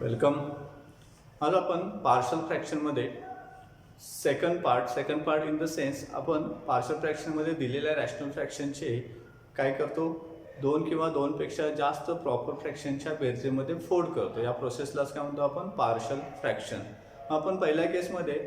Welcome. आज आपण partial फ्रॅक्शनमध्ये second part in the sense आपण पार्शल फ्रॅक्शनमध्ये दिलेल्या रॅशनल फ्रॅक्शनचे काय करतो, दोन किंवा दोनपेक्षा जास्त प्रॉपर फ्रॅक्शनच्या बेरजेमध्ये फोल्ड करतो. या प्रोसेसलाच काय म्हणतो आपण, पार्शल फ्रॅक्शन. आपण पहिल्या केसमध्ये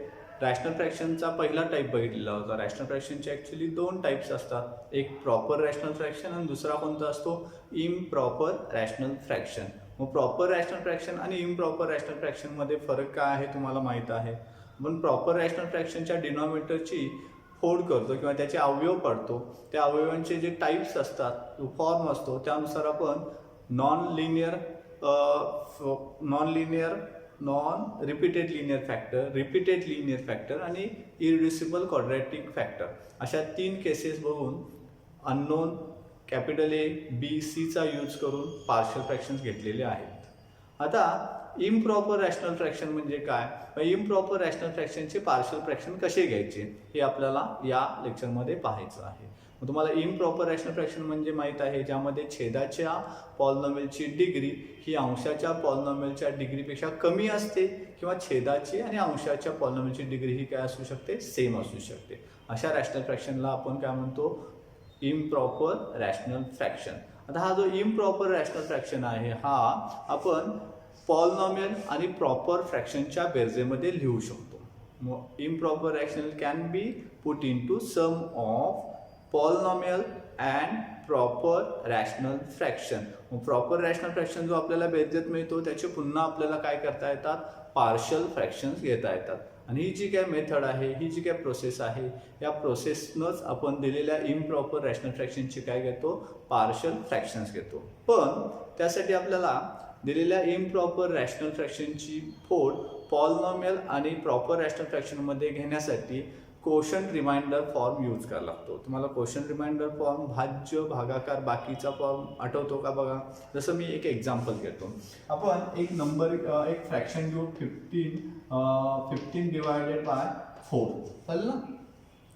रॅशनल फ्रॅक्शनचा पहिला टाईप बघितलेला होता. रॅशनल फ्रॅक्शनचे ॲक्च्युली दोन टाईप्स असतात, एक प्रॉपर रॅशनल फ्रॅक्शन आणि दुसरा कोणता असतो, इम्प्रॉपर रॅशनल फ्रॅक्शन. मग प्रॉपर रॅशनल फ्रॅक्शन आणि इम्प्रॉपर रॅशनल फ्रॅक्शनमध्ये फरक काय आहे तुम्हाला माहीत आहे. आपण प्रॉपर रॅशनल फ्रॅक्शनच्या डिनॉमिनेटरची फोल्ड करतो किंवा त्याचे अवयव पाडतो. त्या अवयवांचे जे टाईप्स असतात, फॉर्म असतो, त्यानुसार आपण नॉन रिपीटेड लिनियर फॅक्टर आणि इरिड्युसिबल क्वाड्रॅटिक फॅक्टर अशा तीन केसेस बघून अननोन कॅपिटल ए बी सीचा यूज करून पार्शल फ्रॅक्शन्स घेतलेले आहेत. आता इम्प्रॉपर रॅशनल फ्रॅक्शन म्हणजे काय, इम्प्रॉपर रॅशनल फ्रॅक्शनचे पार्शल फ्रॅक्शन कसे घ्यायचे हे आपल्याला या लेक्चरमध्ये पाहायचं आहे. मग तुम्हाला इम्प्रॉपर रॅशनल फ्रॅक्शन म्हणजे माहीत आहे, ज्यामध्ये छेदाच्या पॉलिनॉमियलची डिग्री ही अंशाच्या पॉलिनॉमियलच्या डिग्रीपेक्षा कमी असते किंवा छेदाची आणि अंशाच्या पॉलिनॉमियलची डिग्री ही काय असू शकते, सेम असू शकते. अशा रॅशनल फ्रॅक्शनला आपण काय म्हणतो, इम्प्रॉपर रॅशनल फ्रॅक्शन. आता हा जो इम्प्रॉपर रॅशनल फ्रॅक्शन आहे हा आपण पॉलिनॉमियल आणि प्रॉपर फ्रॅक्शनच्या बेरजेमध्ये लिहू शकतो. Improper rational can be put into sum of polynomial and proper rational fraction. Proper rational fraction जो आपल्याला बेरजेत मिळतो त्याचे पुन्हा आपल्याला काय करता येतात, पार्शल फ्रॅक्शन्स घेता येतात. आणि ही जी काय मेथड आहे, ही जी काय प्रोसेस आहे, या प्रोसेसनंच आपण दिलेल्या इम्प्रॉपर रॅशनल फ्रॅक्शनची काय घेतो, पार्शल फ्रॅक्शन्स घेतो. पण त्यासाठी आपल्याला दिलेल्या इम्प्रॉपर रॅशनल फ्रॅक्शनची फोड पॉलिनॉमियल आणि प्रॉपर रॅशनल फ्रॅक्शनमध्ये घेण्यासाठी कोशंट रिमाइंडर फॉर्म यूज करावा लागतो. तुम्हाला कोशंट रिमाइंडर फॉर्म, भाज्य, भागाकार, बाकीचा फॉर्म आठवतो का बघा. जसं मी एक एक्झाम्पल घेतो. आपण एक फ्रॅक्शन घेऊ 15 डिवायडेड बाय 4. चालेल ना.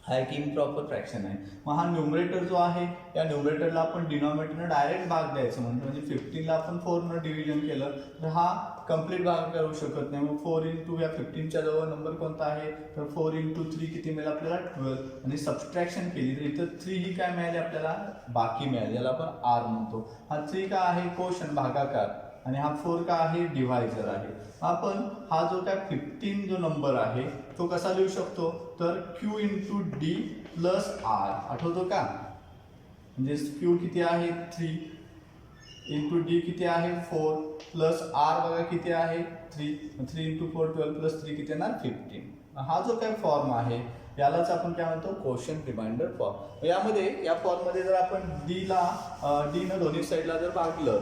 हा एक इम्प्रॉपर फ्रॅक्शन आहे. मग हा न्यूमरेटर जो आहे, या न्यूमरेटरला आपण डिनॉमिनेटरनं डायरेक्ट भाग द्यायचं म्हणजे 15ला आपण 4नं डिव्हिजन केलं तर हा कंप्लीट भाग करू शकत नाही. मग 4 इंटू या 15च्या जवळ नंबर कोणता आहे, तर 4 इंटू 3 किती मिळेल आपल्याला, 12. आणि सबस्ट्रॅक्शन केली तर इथं 3 ही काय मिळाली आपल्याला, बाकी मिळाली, याला आपण आर म्हणतो. हा 3 का आहे, कोशन भागाकार, आणि हा 4 का आहे, डिव्हायझर आहे. आपण हा जो काय 15 जो नंबर आहे तो कसा लिहू शकतो, तर Q into D plus R. आठवतो का, म्हणजे क्यू किती आहे 3 इंटू डी किती आहे 4 प्लस आर बघा किती आहे 3 इंटू 4 12 प्लस 3 किती येणार 15. हा जो काय फॉर्म आहे यालाच आपण काय म्हणतो, कोशंट रिमाइंडर फॉर्म. या फॉर्ममध्ये जर आपण डीनं दोन्ही साईडला जर भागलं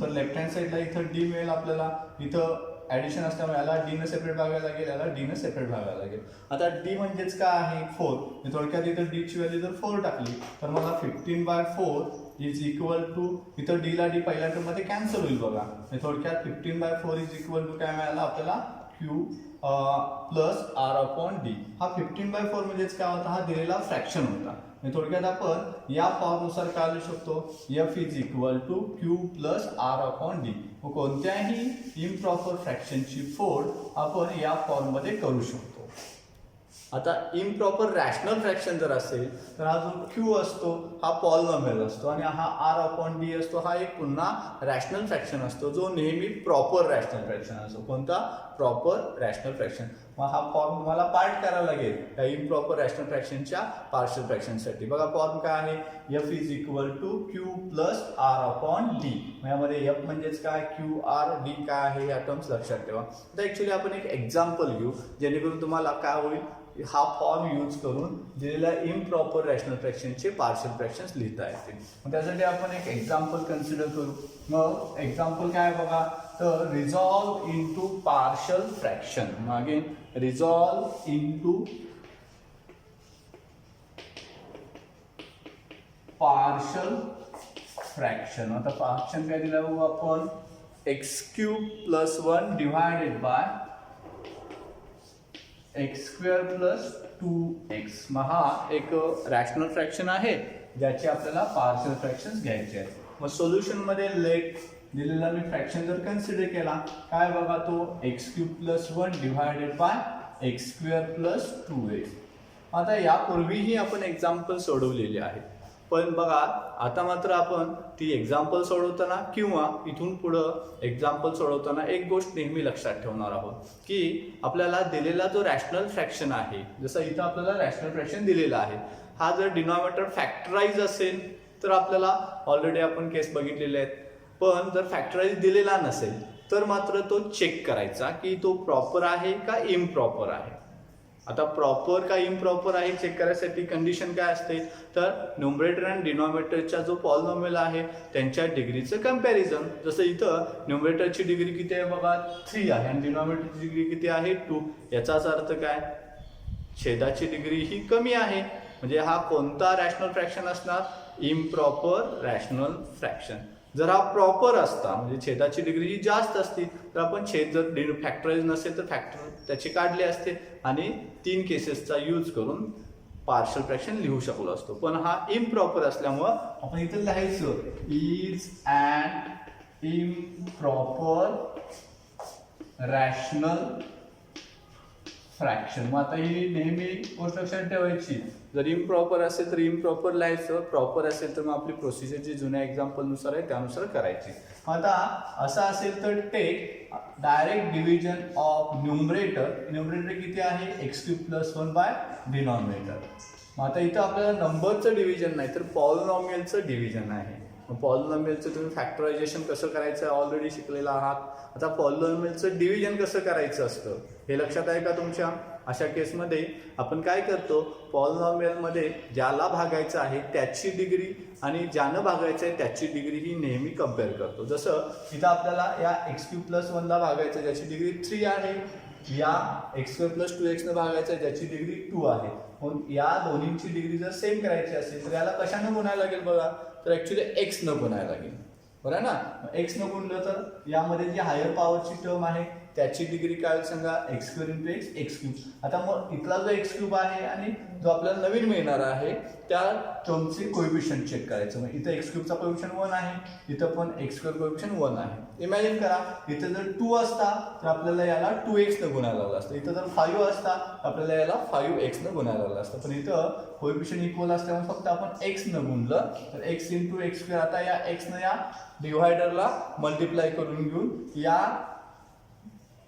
तर लेफ्ट हँड साईडला इथं डी मिळेल आपल्याला, इथं ॲडिशन असल्यामुळे याला डीनं सेपरेट भागायला लागेल, याला डीनं सेपरेट भागायला लागेल. आता डी म्हणजेच काय आहे 4. थोडक्यात इथं डीची व्हॅल्यू जर 4 टाकली तर मला 15/4 इज इक्वल टू, इथं डीला डी पहिल्या टर्ममध्ये कॅन्सल होईल बघा. थोडक्यात 15/4 इज इक्वल टू काय मिळालं आपल्याला, Q plus R upon D. हा 15/4 म्हणजेच काय होता, हा दिलेला फ्रॅक्शन होता. थोडक्यात आपण या फॉर्मनुसार काय लिहू शकतो, F is equal to Q plus R upon D. कोणत्याही इम्प्रॉपर फ्रॅक्शनची फोड आपण या फॉर्ममध्ये करू शकतो. आता इम्प्रॉपर रॅशनल फ्रॅक्शन जर असेल तर हा जो क्यू असतो हा पॉलिनॉमियल असतो आणि हा आर अपॉन डी असतो, हा एक पुन्हा रॅशनल फ्रॅक्शन असतो जो नेहमी प्रॉपर रॅशनल फ्रॅक्शन असतो. कोणता, प्रॉपर रॅशनल फ्रॅक्शन. मग हा फॉर्म तुम्हाला पार्ट करावा लागेल या इम्प्रॉपर रॅशनल फ्रॅक्शनच्या पार्शल फ्रॅक्शनसाठी. बघा फॉर्म काय आहे, F is equal to Q plus R upon D. यामध्ये एफ म्हणजेच काय, क्यू आर, डी काय आहे, या टर्म्स लक्षात ठेवा. आता ॲक्च्युली आपण एक एक्झाम्पल घेऊ जेणेकरून तुम्हाला काय होईल, हा फॉर्म यूज करून दिलेल्या इम्प्रॉपर रॅशनल फ्रॅक्शनचे पार्शल फ्रॅक्शन्स लिहिता येतील. मग त्यासाठी आपण एक एक्झाम्पल कन्सिडर करू. मग एक्झाम्पल काय बघा, तर resolve into partial fraction. Again resolve into partial fraction. आता फ्रॅक्शन काय दिलं बघू आपण, x³ + 1 divided by x² + 2x. मग हा एक रॅशनल फ्रॅक्शन आहे ज्याचे आपल्याला पार्शल फ्रॅक्शन्स घ्यायचे आहेत. मग सोल्युशनमध्ये लेट दिलेला मी फ्रॅक्शन जर कन्सिडर केला काय बघा तो x cube plus 1 divided by x square plus 2x. आता यापूर्वीही आपण एक्झाम्पल सोडवलेली आहे, पण बघा आता मात्र आपण ती एक्झाम्पल सोडवताना किंवा इथून पुढं एक्झाम्पल सोडवताना एक गोष्ट नेहमी लक्षात ठेवणार आहोत की आपल्याला दिलेला जो रॅशनल फ्रॅक्शन आहे, जसं इथं आपल्याला रॅशनल फ्रॅक्शन दिलेला आहे, हा जर डिनॉमिनेटर फॅक्टराइज असेल तर आपल्याला ऑलरेडी आपण केस बघितलेले आहेत, पण जर फॅक्टराइज दिलेला नसेल तर मात्र तो चेक करायचा की तो प्रॉपर आहे का इम्प्रॉपर आहे. आता प्रॉपर का इम्प्रॉपर आहे चेक करायसाठी कंडिशन काय असते तर न्यूमरेटर आणि डिनॉमिनेटरचा जो पॉलिनॉमियल आहे त्यांच्या डिग्रीचं कंपॅरिझन. जसं इथं न्यूमरेटरची डिग्री किती आहे बघा 3 आहे आणि डिनॉमिनेटरची डिग्री किती आहे 2. याचाच अर्थ काय छेदाची डिग्री ही कमी आहे, म्हणजे हा कोणता रॅशनल फ्रॅक्शन असणार इम्प्रॉपर रॅशनल फ्रॅक्शन. जर हा प्रॉपर असता म्हणजे छेदाची डिग्री ही जास्त असती तर आपण छेद जर फॅक्टराइज नसेल तर फॅक्टर त्याचे काढले असते आणि 3 केसेसचा यूज करून पार्शल फ्रॅक्शन लिहू शकलो असतो. पण हा इम्प्रॉपर असल्यामुळं आपण इथं लिहायचं is and improper rational fraction. मग आता ही नेहमी गोष्ट लक्षात ठेवायची, जर इम्प्रॉपर असेल तर इम्प्रॉपर लिहायचं, प्रॉपर असेल तर मग आपली प्रोसिजर जी जुन्या एक्झाम्पलनुसार आहे त्यानुसार करायची. आता असं असेल तर take direct division of numerator. Numerator किती आहे x cube plus 1 by denominator. मग आता इथं आपल्याला नंबरचं डिव्हिजन नाही तर पॉलिनॉमियलचं डिव्हिजन आहे. पॉलिनॉमियलचं तुम्ही फॅक्टरायझेशन कसं करायचं ऑलरेडी शिकलेला आहात. आता पॉलिनॉमियलचं डिव्हिजन कसं करायचं असतं हे लक्षात आहे का तुमच्या. अशा केसमध्ये आपण काय करतो पॉलिनॉमियलमध्ये ज्याला भागायचं आहे त्याची डिग्री आणि ज्यानं भागायचं आहे त्याची डिग्री ही नेहमी कम्पेअर करतो. जसं इथं आपल्याला या एक्स क्यूब प्लस 1ला भागायचं ज्याची डिग्री 3 आहे, या एक्स स्क्वेअर प्लस 2x न भागायचं ज्याची डिग्री 2 आहे. मग या दोन्हींची डिग्री जर सेम करायची असेल तर याला कशानं गुणायला लागेल बघा तर ॲक्च्युली एक्स न गुणायला लागेल. बरं आहे ना. एक्स न गुणलं तर यामध्ये जी हायर पॉवरची टर्म आहे त्याची डिग्री काय होईल सांगा x square into x x cube. आता मग इथला जो एक्स क्यूब आहे आणि जो आपल्याला नवीन मिळणार आहे त्या टर्मचे कोएफिशियंट चेक करायचं. मग इथं एक्स क्यूबचा कोएफिशियंट 1 आहे, इथं पण एक्स स्क्वेअर कोएफिशियंट 1 आहे. इमॅजिन करा इथं जर 2 असता तर आपल्याला याला 2x न गुणायला लागला असतं, इथं जर 5 असता आपल्याला याला 5x न गुणायला लागला असतं. पण इथं कोएफिशियंट इक्वल असल्यामुळे फक्त आपण x न गुणलं तर x इंटू एक्स स्क्वेअर. आता या x न या डिव्हायडरला मल्टिप्लाय करून घेऊन या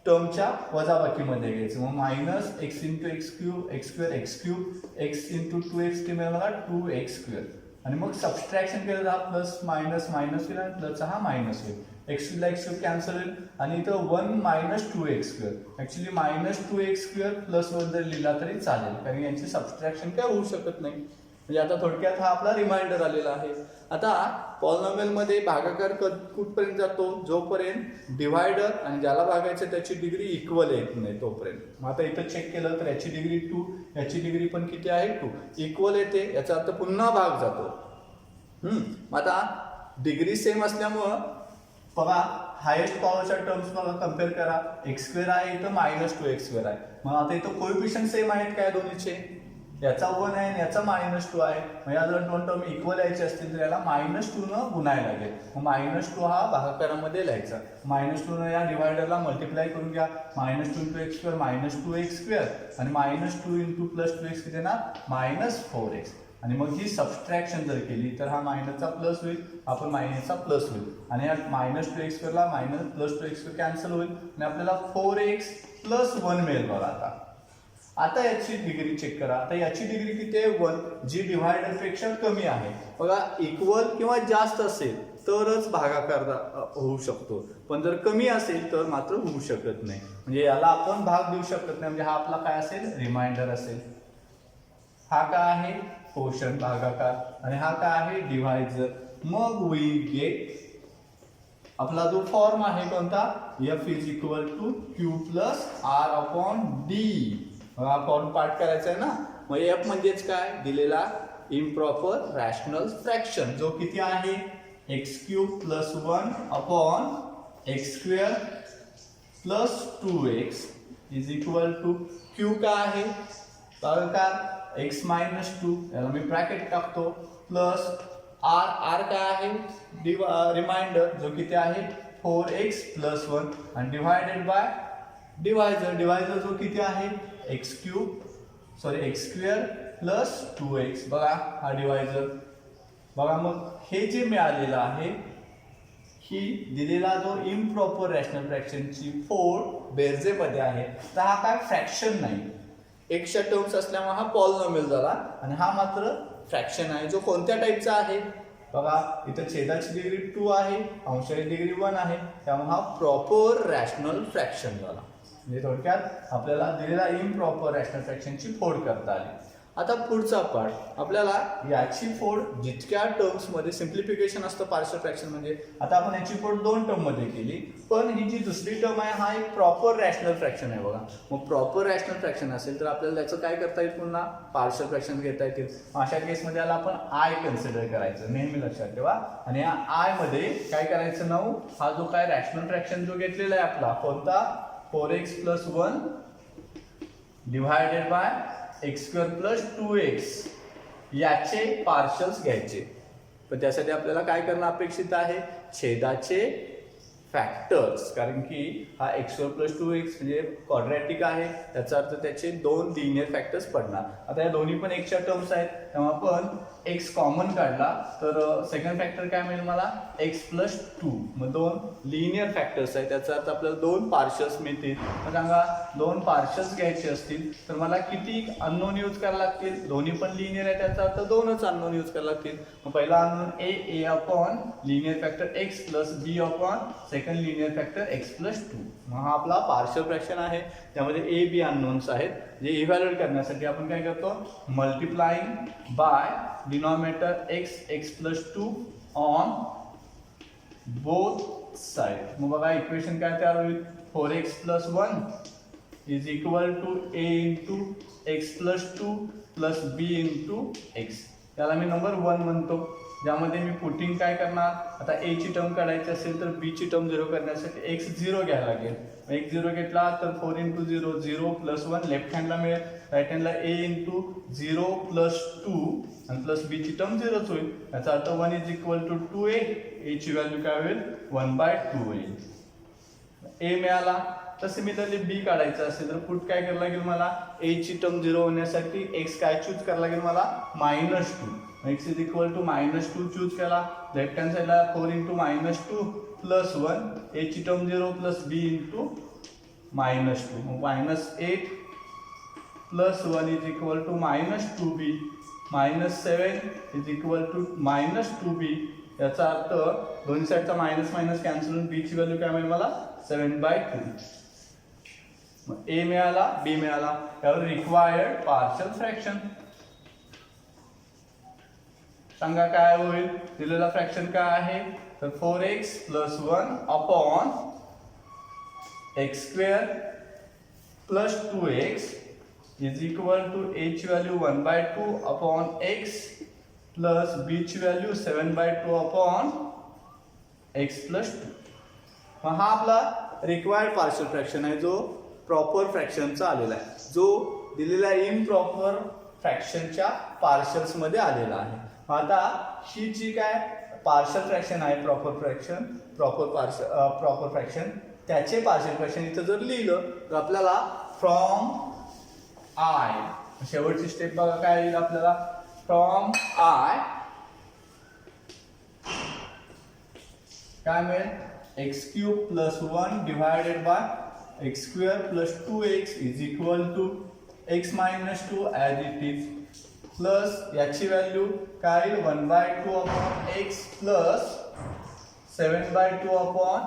टर्मच्या वजाबाकीमध्ये घ्यायचं. मग minus x into x cube x square x cube x into 2x ते मिळाला 2x स्क्वेअर. आणि मग सबस्ट्रॅक्शन केलं हा प्लस मायनस मायनस होईल आणि प्लसचा हा मायनस होईल. एक्स क्यूबला एक्स क्यूब कॅन्सल होईल आणि इथं 1 minus 2x square. Actually minus 2x square plus 1 जर लिहिला तरी चालेल कारण यांची सबस्ट्रॅक्शन काय होऊ शकत नाही. म्हणजे आता थोडक्यात हा आपला रिमाइंडर आलेला आहे. आता पॉलिनॉमियलमध्ये भागाकार कुठपर्यंत जातो जोपर्यंत डिव्हायडर आणि ज्याला भागायचं त्याची डिग्री इक्वल येत नाही तोपर्यंत. मग आता इथं चेक केलं तर याची डिग्री 2 याची डिग्री पण किती आहे 2 इक्वल येते, याचा अर्थ पुन्हा भाग जातो. मग आता डिग्री सेम असल्यामुळं बघा हायेस्ट पॉवरच्या टर्म्स बघा कम्पेअर करा. एक्स स्क्वेअर आहे इथं मायनस 2x स्क्वेअर आहे. मग आता इथं कोएफिशियंट सेम आहेत काय दोन्हीचे, याचा 1 आहे आणि याचा -2 आहे. मग या जर दोन टर्म इक्वल यायचे असतील तर याला -2 न गुणायला लागेल. मग -2 हा भागाकारामध्ये लिहायचा. -2 न या डिव्हायडरला मल्टिप्लाय करून घ्या. -2 into x square -2x square आणि -2 इंटू प्लस 2x किती ना -4x. आणि मग ही सबस्ट्रॅक्शन जर केली तर हा मायनसचा प्लस होईल, आपण मायनसचा प्लस होईल आणि या -2x स्क्वेअरला minus plus 2x square cancel होईल आणि आपल्याला 4x प्लस 1 मिळेल बघा. आता याची डिग्री चेक करा. आता याची डिग्री किती आहे 1, जी डिव्हायडर पेक्षा कमी आहे. बघा इक्वल किंवा जास्त असेल तरच भागाकार होऊ शकतो, पण जर कमी असेल तर मात्र होऊ शकत नाही. म्हणजे याला आपण भाग देऊ शकत नाही. म्हणजे हा आपला काय असेल रिमाइंडर असेल. हा काय आहे कोशंट भागाकार आणि हा काय आहे डिव्हायजर. मग वी गेट आपला जो फॉर्म आहे कोणता F is equal to Q plus R upon D. हा फॉर्म पार्ट करायचा आहे ना. मग F म्हणजेच काय दिलेला इम्प्रॉपर रॅशनल फ्रॅक्शन जो किती आहे x cube plus 1 upon x square plus 2x is equal to Q काय आहे बघा x -2 याला मी ब्रॅकेट टाकतो प्लस आर काय आहे रिमाइंडर जो किती आहे 4x + 1 आणि डिवायडेड बाय डिवायझर जो किती आहे x² + 2x बघा हा डिवायझर बघा मग हे जे मिळालेलं आहे ही दिलेला जो इम्प्रॉपर रॅशनल फ्रॅक्शनची फोड बेरजेमध्ये आहे तर हा काय फ्रॅक्शन नाही एक्सच्या टर्म्स असल्यामुळे हा पॉलिनॉमियल झाला आणि हा मात्र फ्रॅक्शन आहे जो कोणत्या टाईपचा आहे बघा इथं छेदाची डिग्री 2 आहे अंशाची डिग्री 1 आहे त्यामुळे हा प्रॉपर रॅशनल फ्रॅक्शन झाला म्हणजे थोडक्यात आपल्याला दिलेला इम्प्रॉपर रॅशनल फ्रॅक्शनची फोड करता आली आता पुढचा पार्ट आपल्याला याची फोड जितक्या टर्म्समध्ये सिम्प्लिफिकेशन असतं पार्शियल फ्रॅक्शन म्हणजे आता आपण याची फोड 2 टर्ममध्ये केली पण ही जी दुसरी टर्म आहे हा एक प्रॉपर रॅशनल फ्रॅक्शन आहे बघा मग प्रॉपर रॅशनल फ्रॅक्शन असेल तर आपल्याला त्याचं काय करता येईल पुन्हा पार्शियल फ्रॅक्शन घेता येतील अशा केसमध्ये याला आपण आय कन्सिडर करायचं नेहमी लक्षात ठेवा आणि या आय मध्ये काय करायचं नाव हा जो काय रॅशनल फ्रॅक्शन जो घेतलेला आहे आपला कोणता 4x + 1 divided by x² + 2x याचे पार्शल्स घ्यायचे पण त्यासाठी आपल्याला काय करणं अपेक्षित आहे छेदाचे फॅक्टर्स कारण की हा x² + 2x म्हणजे क्वाड्रॅटिक आहे त्याचा अर्थ त्याचे 2 लिनियर फॅक्टर्स पडणार आता या दोन्ही पण x च्या टर्म्स आहेत तेव्हा आपण x कॉमन काढला तर सेकंड फॅक्टर काय मिळेल मला x + 2 मग 2 लिनियर फॅक्टर्स आहेत त्याचा अर्थ आपल्याला 2 पार्शल्स मिळतील मग सांगा 2 पार्शल्स घ्यायचे असतील तर मला किती अननोन यूज करायला लागतील दोन्ही पण लिनियर आहे त्याचा अर्थ 2च अननोन यूज करायला लागतील मग पहिला unknown a upon linear factor x + b upon second linear factor x + 2 मग हा आपला पार्शियल फ्रॅक्शन आहे त्यामध्ये a b अननोन्स आहेत जे इव्हॅल्युएट करण्यासाठी आपण काय करतो multiplying by denominator x + 2 on both side मग बघा इक्वेशन काय तयार होईल 4x + 1 is equal to a × x + 2 + b × x त्याला मी नंबर 1 म्हणतो ज्यामध्ये मी पुटिंग काय करणार आता a ची टर्म काढायची असेल तर b ची टर्म 0 करण्यासाठी x 0 घ्यायला लागेल x 0 घेतला तर 4 × 0 0 + 1 लेफ्ट हँडला मिळेल राईट हँडला a × 0 + 2 आणि प्लस b ची टर्म 0च होईल याचा अर्थ 1 is equal to 2a a ची व्हॅल्यू काय होईल 1/2 होईल a मिळाला तर सिमिलरली b काढायचं असेल तर पुट काय करायला लागेल मला a ची टर्म 0 होण्यासाठी x काय चूज करायला लागेल मला -2 x is equal to -2 choose केला लेफ्ट हँड साइडला 4 × -2 + 1 a ची टर्म 0 + b × -2 मग -8 + 1 is equal to -2b -7 is equal to -2b याचा अर्थ दोन्ही साईडचा मायनस मायनस कॅन्सल होऊन b ची व्हॅल्यू काय मिळेल मला 7/2 मग a मिळाला b मिळाला त्यावर रिक्वायर्ड पार्शियल फ्रॅक्शन सांगा काय होईल दिलेला फ्रॅक्शन काय आहे तर 4x + 1 upon x² + 2x is equal to a ची value 1/2 upon x plus b ची व्हॅल्यू 7/2 अपॉन x + 2 मग हा आपला रिक्वायर्ड पार्शियल फ्रॅक्शन आहे जो प्रॉपर फ्रॅक्शनचा आलेला आहे जो दिलेल्या इम्प्रॉपर फ्रॅक्शनच्या पार्शल्स मध्ये आलेला आहे आता ही जी काय पार्शियल फ्रॅक्शन आहे प्रॉपर फ्रॅक्शन त्याचे पार्शियल फ्रॅक्शन इथं जर लिहिलं तर आपल्याला फ्रॉम आय शेवटची स्टेप बघा काय येईल आपल्याला फ्रॉम आय काय मिळेल x³ + 1 divided by x² + 2x is equal to x - 2 as it is plus याची व्हॅल्यू काय 1/2 upon x plus 7/2 upon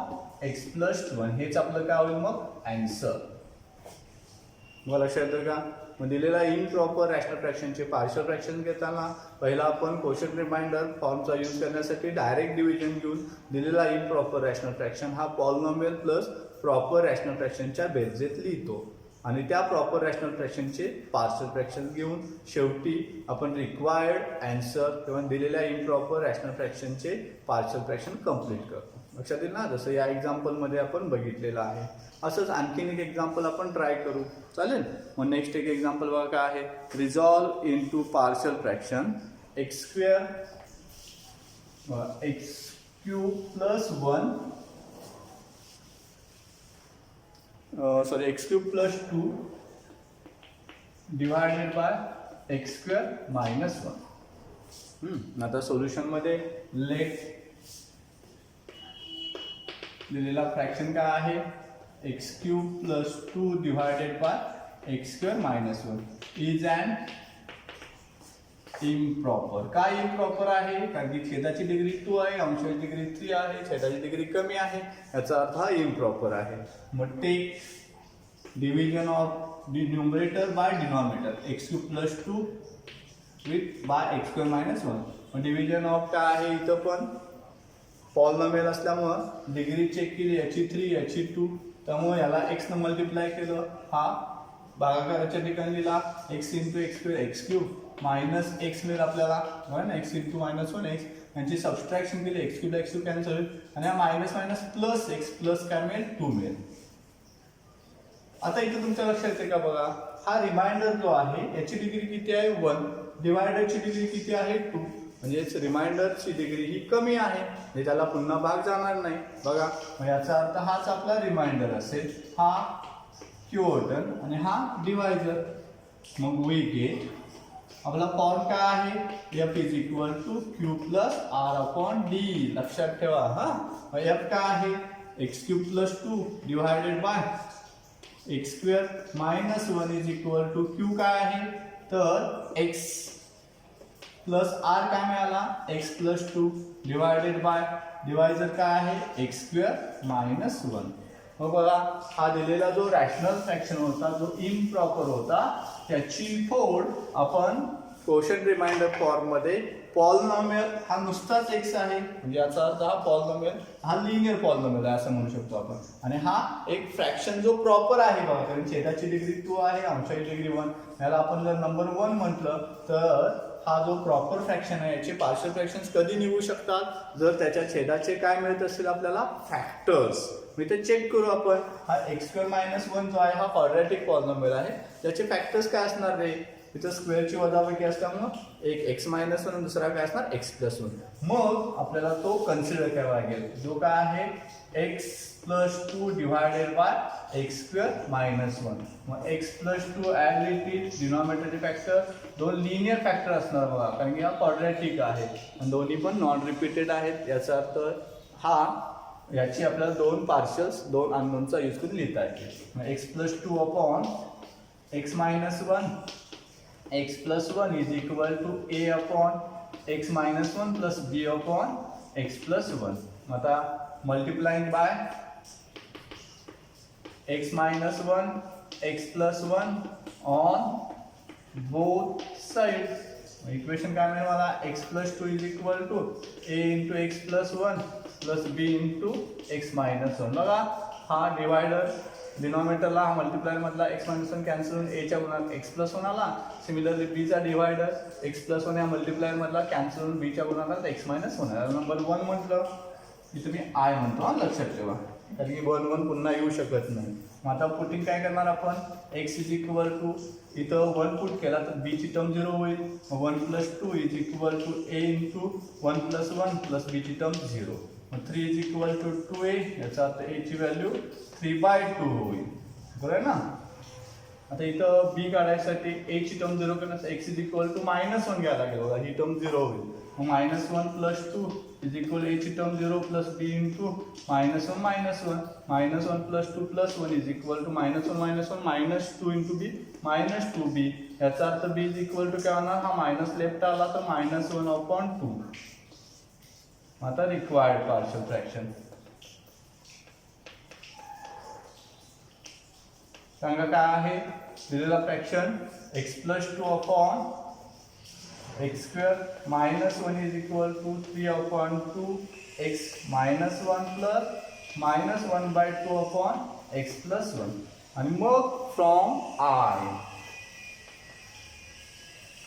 x + 1 हेच आपलं काय होईल मग आन्सर मला लक्षात येतं का मग दिलेला इम्प्रॉपर रॅशनल फ्रॅक्शनचे पार्शियल फ्रॅक्शन घेताना पहिला आपण क्वोशंट रिमाइंडर फॉर्मचा यूज करण्यासाठी डायरेक्ट डिव्हिजन घेऊन दिलेला इम्प्रॉपर रॅशनल फ्रॅक्शन हा पॉलिनॉमियल प्लस प्रॉपर रॅशनल फ्रॅक्शनच्या बेरजेत लिहितो आणि त्या प्रॉपर रॅशनल फ्रॅक्शनचे पार्शियल फ्रॅक्शन घेऊन शेवटी आपण रिक्वायर्ड आन्सर किंवा दिलेल्या इम्प्रॉपर रॅशनल फ्रॅक्शनचे पार्शियल फ्रॅक्शन कंप्लीट करतो लक्षात येईल ना जसं या एक्झाम्पलमध्ये आपण बघितलेलं आहे असंच आणखीन एक एक्झाम्पल आपण ट्राय करू चालेल मग नेक्स्ट एक एक्झाम्पल बघा काय आहे resolve into partial fraction x² x cube plus 1 x cube plus 2 divided by x square minus 1. आता सोल्युशनमध्ये लेट दिलेला फ्रॅक्शन काय आहे, x cube plus 2 divided by x square minus 1 is and improper. काय इम्प्रॉपर आहे, कारण की छेदाची डिग्री 2 आहे, अंशाची डिग्री 3 आहे, छेदाची डिग्री कमी आहे, याचा अर्थ हा इम्प्रॉपर आहे. मग take division of numerator by denominator x cube plus 2 with by x square minus 1. मग डिव्हिजन ऑफ काय आहे, इथं पण पॉलिनॉमियल असल्यामुळं डिग्री चेक केली, याची 3 याची 2, त्यामुळे याला x न मल्टिप्लाय केलं, हा भागाकाराच्या ठिकाणी दिला x into x square x cube minus x मिळेल आपल्याला, बरं ना, एक्स इंटू मायनस 1 एक्स, यांची सबस्ट्रॅक्शन केली, एक्स क्यूब कॅन्सल होईल आणि हा minus minus plus x plus काय मिळेल 2 मिळेल. आता इथे तुमच्या लक्षात येते का बघा, हा रिमाइंडर जो आहे याची डिग्री किती आहे 1, डिवायडरची डिग्री किती आहे 2, म्हणजेच रिमाइंडरची डिग्री ही कमी आहे, म्हणजे त्याला पुन्हा भाग जाणार नाही. बघा मग याचा अर्थ हाच आपला रिमाइंडर असेल, हा क्यूटन आणि हा डिवायझर. मग वी गेट आपला फॉर्म काय आहे, F is equal to Q plus R upon d. लक्षात ठेवा हा, एफ काय आहे x cube plus 2 divided by x square minus 1 is equal to q काय आहे, तर एक्स प्लस आर काय मिळाला x plus 2 divided by divisor काय आहे एक्स स्क्वेअर मायनस 1. मग बघा हा दिलेला जो रॅशनल फ्रॅक्शन होता, जो इम्प्रॉपर होता, त्याची फोड आपण क्वोशंट रिमाइंडर फॉर्म मध्ये पॉलिनॉमियल हा नुसताच एक्स आहे, म्हणजे याचा अर्थ हा पॉलिनॉमियल हा लिनियर पॉलिनॉमियल आहे असं म्हणू शकतो आपण. आणि हा एक फ्रॅक्शन जो प्रॉपर आहे बघा, कारण छेदाची डिग्री 2 आहे, अंशाची डिग्री 1, याला आपण जर नंबर 1 म्हटलं तर हा जो प्रॉपर फ्रॅक्शन आहे याचे पार्शियल फ्रॅक्शन्स कधी निघू शकतात, जर त्याच्या छेदाचे काय मिळत असेल आपल्याला फॅक्टर्स. मी ते चेक करू आपण. हा एक्स स्क्वेअर मायनस 1 जो आहे हा क्वाड्रॅटिक पॉलिनॉमियल आहे, त्याचे फॅक्टर्स काय असणार रे, इथं स्क्वेअरची वजाबाकी असल्यामुळं एक एक्स मायनस 1 आणि दुसरा काय असणार एक्स प्लस 1. मग आपल्याला तो कन्सिडर करावा लागेल, जो काय आहे x plus 2 divided by x square minus 1. मग x plus 2 as it is denominator factor दोन लिनियर फॅक्टर असणार बघा, कारण की हा क्वाड्रॅटिक आहे आणि दोन्ही पण नॉन रिपीटेड आहेत. याचा अर्थ हा याची आपल्याला दोन पार्शल्स दोन अननोनचा यूज करून लिहिता येते. X plus 2 upon x minus 1 x plus 1 is equal to a upon x minus 1 plus b upon x plus 1. आता multiplying by x minus 1 x plus 1 on both sides. Equation काय मिळेल मला x plus 2 is equal to a into x plus 1 plus b into x minus 1. बघा हा divider डिनॉमिनेटरला हा multiplier मधला x minus 1 cancel होऊन a च्या गुणात x plus 1 आला. सिमिलरली b चा डिवायडर x plus 1 या मल्टिप्लायर मधला कॅन्सल होऊन b च्या गुणाकारात x minus 1 आला. नंबर 1 म्हटलं इथे मी I म्हणतो, लक्षात ठेवा, कारण की 1 1 पुन्हा येऊ शकत नाही. मग आता पुटिंग काय करणार आपण, x इज इक्वल टू इथं 1 पुट केला तर b ची टर्म 0 होईल. 1 plus 2 is equal to a into 1 plus 1 plus b ची टर्म 0. मग 3 इज इक्वल टू 2a, याचा अर्थ a ची व्हॅल्यू 3/2 होईल, बरोबर आहे ना. आता इथं b काढायसाठी a ची टर्म 0 करण्यासाठी x इज इक्वल टू -1 घ्यायला लागेल बघा, ही टर्म 0 होईल. मग -1 प्लस 2 इज इक्वल a ची term 0 plus b into -1 -1 plus 2 plus 1 is equal to -1 -2 into b -2b. याचा अर्थ b इज इक्वल टू काय होणार, हा मायनस लेफ्ट आला तर -1/2. आता रिक्वायर्ड पार्शियल फ्रॅक्शन सांगा काय आहे. दिलेला fraction x plus 2 upon x square minus 1 is equal to 3/2 x minus 1 plus -1/2 upon x plus 1. आणि मग फ्रॉम I,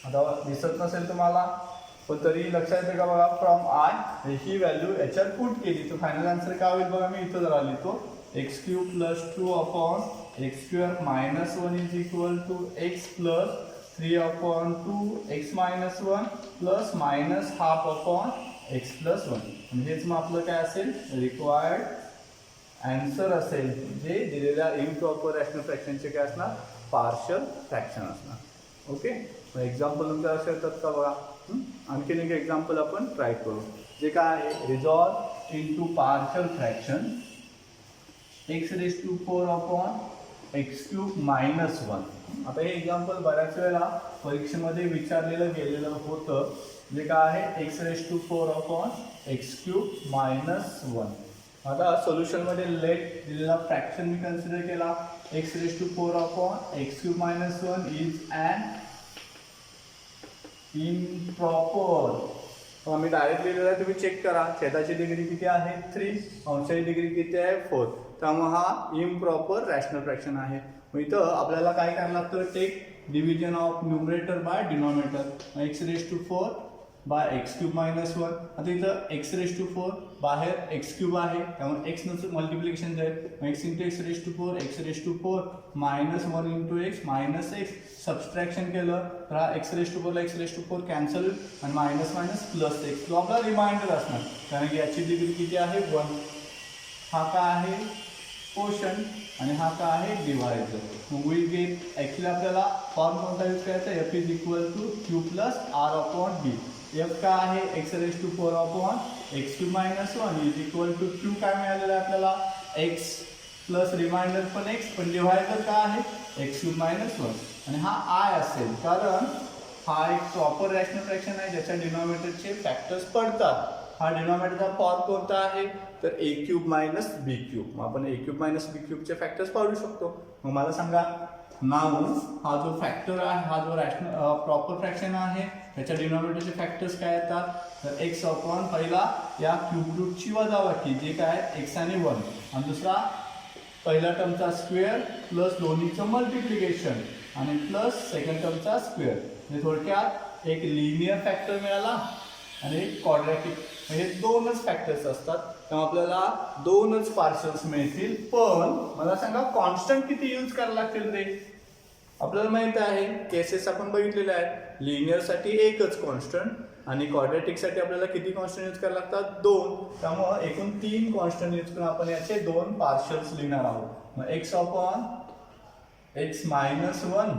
आता दिसत नसेल तुम्हाला पण तरी लक्षात येते का बघा, फ्रॉम I ही व्हॅल्यू याच्यात पुट केली तर फायनल आन्सर काय होईल बघा. मी इथं जरा लिहितो, x cube plus 2 upon x square minus 1 is equal to x plus 3/2 x minus 1 plus -1/2 upon x plus one. हेच मग आपलं काय असेल रिक्वायर्ड आन्सर असेल, जे दिलेल्या इम्प्रॉपर रॅशनल फ्रॅक्शनचे काय असणार पार्शल फ्रॅक्शन असणार. ओके, मग एक्झाम्पल तुमच्या लक्षात येतात का बघा. आणखीन एक एक्झाम्पल आपण ट्राय करू, जे काय आहे resolve into partial fraction x raise to 4 upon x cube minus 1. आता हे एक्झाम्पल बऱ्याच वेळेला परीक्षेमध्ये विचारलेलं गेलेलं होतं, जे काय आहे x raise to 4 upon x cube minus 1. आता सोल्युशनमध्ये लेट दिलेला फ्रॅक्शन मी कन्सिडर केला x raise to 4 upon x cube minus 1 is an improper. आम्ही डायरेक्ट लिहिलेला आहे, तुम्ही चेक करा. छेदाची डिग्री किती आहे 3, अंशाची डिग्री किती आहे 4. त्यामुळे हा इम्प्रॉपर रॅशनल फ्रॅक्शन आहे. मग इथं आपल्याला काय करायला लागतं, take division of numerator by denominator. X raise to 4 by x cube minus 1. आता इथं एक्स रेज टू 4 बाहेर एक्स क्यूब आहे, त्यामुळे एक्स नंतर मल्टिप्लिकेशन जाईल. X into x raise to 4 x raise to 4 minus 1 into x minus x. Subtraction केलं तर हा x raise to 4 x raise to 4 cancel होईल आणि मायनस मायनस प्लस एक्स तो आपला रिमाइंडर असणार, कारण की याची डिग्री किती आहे 1. हा काय आहे पोर्शन आणि हा काय आहे डिवायझर. मग विल गेट ॲक्च्युली आपल्याला फॉर्म कोणता यूज करायचा, f is equal to Q plus R upon d. F काय आहे x raise to 4 upon x cube minus 1 is equal to q काय मिळालेलं आहे आपल्याला एक्स प्लस रिमाइंडर पण एक्स, पण डिवायझर काय आहे एक्स क्यूब मायनस 1. आणि हा आय असेल कारण हा एक प्रॉपर रॅशनल फ्रॅक्शन आहे ज्याच्या डिनॉमिनेटरचे फॅक्टर्स पडतात. हा डिनॉमिनेटरचा फॉर्म कोणता आहे तर ए क्यूब मायनस बी क्यूब. मग आपण ए क्यूब मायनस बी क्यूबचे फॅक्टर्स पाडू शकतो. मग मला सांगा नाव हा जो फॅक्टर आहे, हा जो रॅशनल प्रॉपर फ्रॅक्शन आहे त्याच्या डिनॉमिनेटरचे फॅक्टर्स काय येतात तर एक्स अपॉन पहिला या क्यूब रूटची वजाबाकी जे काय एक्स आणि 1, आणि दुसरा पहिल्या टर्मचा स्क्वेअर प्लस दोन्हीचं मल्टिप्लिकेशन आणि प्लस सेकंड टर्मचा स्क्वेअर. म्हणजे थोडक्यात एक लिनियर फॅक्टर मिळाला आणि एक क्वाड्रॅटिक. म्हणजे दोनच फॅक्टर्स असतात, तेव्हा आपल्याला दोनच पार्शल्स मिळतील. पण मला सांगा कॉन्स्टंट किती यूज करायला लागतील रे. आपल्याला माहित आहे केसेस आपण बघितलेले आहेत, लिनियरसाठी एकच कॉन्स्टंट आणि क्वाड्रॅटिकसाठी आपल्याला किती कॉन्स्टंट यूज करायला लागतात 2. त्यामुळं एकूण 3 कॉन्स्टंट यूज करून आपण याचे 2 पार्शल्स लिहिणार आहोत. मग x upon x minus 1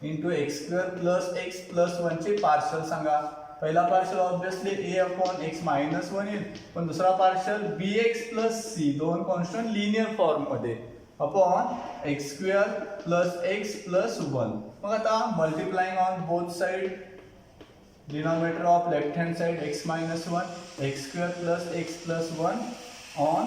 into x square plus x plus 1 चे पार्शल सांगा. पहिला पार्शल ऑब्विसली ए अपॉन एक्स मायनस 1 येईल, पण दुसरा पार्शल बी एक्स प्लस सी, दोन कॉन्स्टंट लिनियर फॉर्ममध्ये upon x square plus x plus 1. मग आता multiplying on both side denominator of left hand side x minus 1 x square plus x plus 1 on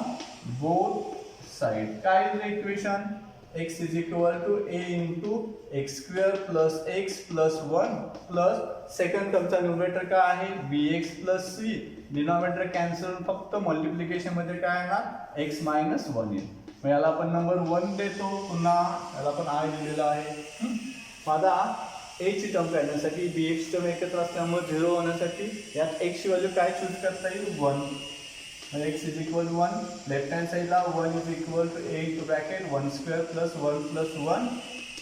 both side. काय आहे equation x is equal to a into x square plus x plus 1 plus second टर्मचा numerator काय आहे bx plus c. Denominator cancel, फक्त multiplication मध्ये काय येणार x minus 1 येईल. मग याला आपण नंबर 1 देतो, पुन्हा याला पण आय दिलेला आहे. आता a ची टर्म काढण्यासाठी bx टर्म एकत्र असल्यामुळे 0 होण्यासाठी यात x ची व्हॅल्यू काय चूज करता येईल 1. x is equal to 1, left hand साइडला 1 is equal to a into bracket 1 square plus 1 plus 1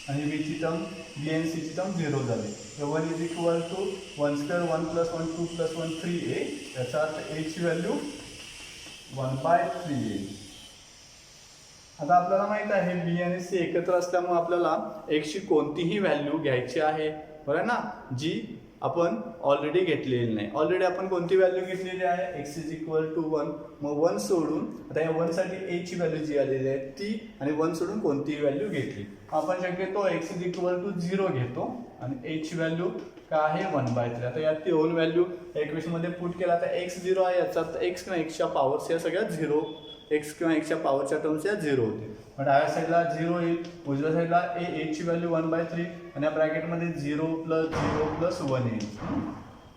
आणि b ची टर्म b and c ची टर्म 0 झाली. 1 is equal to 1 square 1 plus 1 2 plus 1 3a. याचा अर्थ a ची व्हॅल्यू 1/3 येईल. आता आपल्याला माहित आहे b आणि c एकत्र असल्यामुळे आपल्याला x ची कोणतीही व्हॅल्यू घ्यायची आहे, बरोबर ना, जी आपण ऑलरेडी घेतलेली नाही. ऑलरेडी आपण कोणती व्हॅल्यू घेतलेली आहे x इज इक्वल टू 1. मग 1 सोडून आता या 1 साठी a ची व्हॅल्यू जी आलेली आहे ती, आणि 1 सोडून कोणतीही व्हॅल्यू घेतली. आपण शक्यतो x इज इक्वल टू 0 घेतो आणि a ची व्हॅल्यू काय आहे 1/3. आता यात ती दोन व्हॅल्यू इक्वेशन मध्ये पुट केला तर x 0 आहे, याचा अर्थ x किंवा x च्या पॉवर्स या सगळ्या 0, x किंवा x च्या पॉवरच्या टर्म्स या 0 होते. पण डाव्या साईडला 0 येईल, उजव्या साईडला a ची व्हॅल्यू 1/3 आणि या ब्रॅकेटमध्ये 0 प्लस 1 येईल.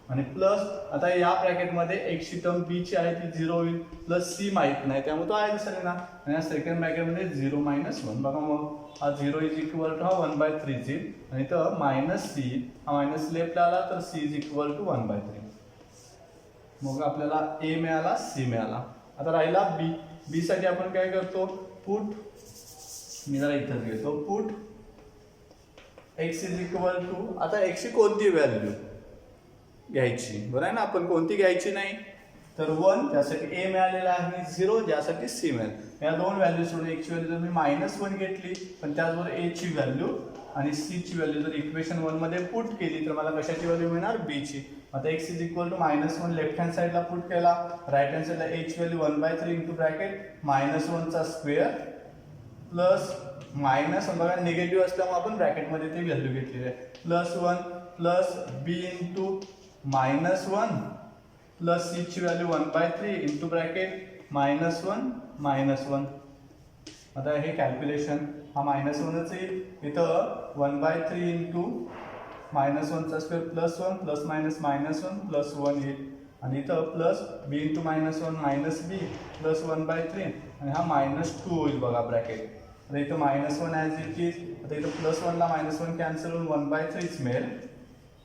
आणि प्लस आता या ब्रॅकेटमध्ये x ची टर्म b ची आहे ती 0 होईल, प्लस c माहित नाही त्यामुळे तो आहे दिसेल ना. आणि या सेकंड ब्रॅकेटमध्ये 0 मायनस 1. बघा मग हा 0 इज इक्वल टू हा 1/3 येईल आणि तर मायनस c, हा मायनस लेफ्टला आला तर c इज इक्वल टू 1/3. मग आपल्याला a मिळाला c मिळाला. आता राहिला b साठी आपण काय करतो पुट, मी जरा इथंच घेतो, put x is equal to आता x ची कोणती व्हॅल्यू घ्यायची, बरं आहे ना. आपण कोणती घ्यायची नाही, तर 1 ज्यासाठी ए मिळालेला आहे आणि 0 ज्यासाठी सी मिळेल. या दोन व्हॅल्यू सोडून एक्सची व्हॅल्यू जर मी -1 घेतली, पण त्याचबरोबर ए ची व्हॅल्यू आणि सी ची व्हॅल्यू जर इक्वेशन 1 मध्ये पुट केली, तर मला कशाची व्हॅल्यू मिळणार, बी ची. आता x is equal to -1 left hand साईडला पुट केला, राईट हँड साईडला a ची व्हॅल्यू 1/3 इंटू ब्रॅकेट -1 चा स्क्वेअर प्लस -1, बघा निगेटिव्ह असल्यामुळे आपण ब्रॅकेटमध्ये ती व्हॅल्यू घेतलेली आहे, +1 प्लस बी इंटू -1 प्लस सी ची व्हॅल्यू 1/3 इंटू ब्रॅकेट -1. आता हे कॅल्क्युलेशन हा -1च येईल, इथं 1/3 इंटू -1 चा स्क्वेअर +1 प्लस -1 प्लस 1 येईल, आणि इथं प्लस बी इंटू -1 मायनस बी प्लस 1/3, आणि हा -2 होईल बघा ब्रॅकेट. आता इथं -1 ॲज इट इज, आता इथं +1 ला -1 कॅन्सल होऊन 1/3च मिळेल,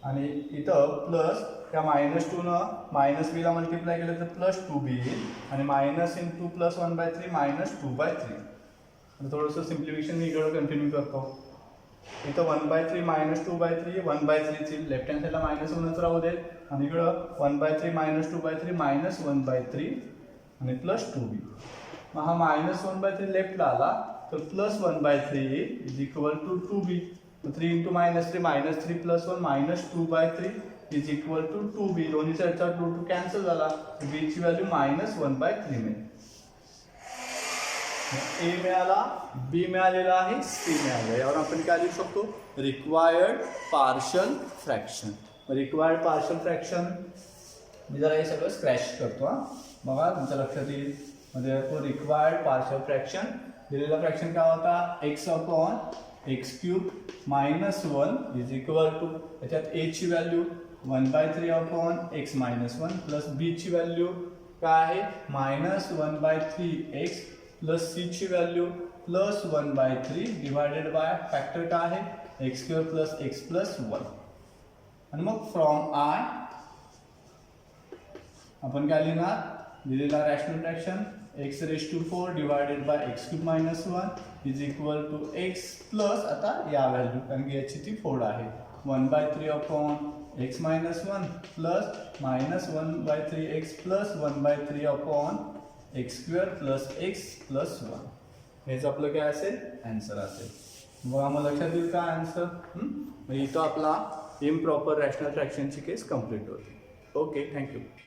आणि इथं प्लस त्या -2 न -b ला मल्टिप्लाय केलं तर +2b येईल, आणि मायनस इंटू प्लस 1/3 -2/3. आता थोडंसं सिम्प्लिफिकेशन मी इकडं कंटिन्यू करतो. इथं 1/3 -2/3 1/3 लेफ्ट हँड साईडला -1च राहू दे, आणि इकडं 1/3 -2/3 -1/3 आणि +2b. मग हा -1/3 लेफ्टला आला तर +1/3 is equal to 2b. 3 into -3 -3 plus 1 -2/3 is equal to 2b. दोन्ही साईडचा 2 कॅन्सल झाला, b ची व्हॅल्यू -1/3 मिळेल. ए मिळाला, बी मिळालेला आहे, सी मिळालेला. यावर आपण काय लिहू शकतो, required partial fraction. Required partial fraction मी जरा हे सगळं स्क्रॅच करतो, हा बघा तुमच्या लक्षात येईल. म्हणजे तो रिक्वायर्ड पार्शल फ्रॅक्शन दिलेला फ्रॅक्शन काय होता, x/(x³ - 1) इज इक्वल टू, त्याच्यात ए ची व्हॅल्यू 1/3/(x - 1) प्लस बी ची व्हॅल्यू काय आहे -1/3x प्लस सी ची व्हॅल्यू +1/3 डिवायडेड बाय फॅक्टर काय आहे x² प्लस x प्लस 1. आणि मग फ्रॉम आय आपण काय लिहिणार, दिलेला rational fraction x⁴ divided by x³ - 1 is equal to x plus, आता या व्हॅल्यू कारण की याची ती 4 आहे, 1/3/(x - 1) plus -1/3x plus 1/3/(x² plus x plus 1. हेच आपलं काय असेल, आन्सर असेल. मग आम्हाला लक्षात येईल का आन्सर. इथं आपला इम्प्रॉपर रॅशनल फ्रॅक्शनची केस कंप्लीट होते. Okay, thank you.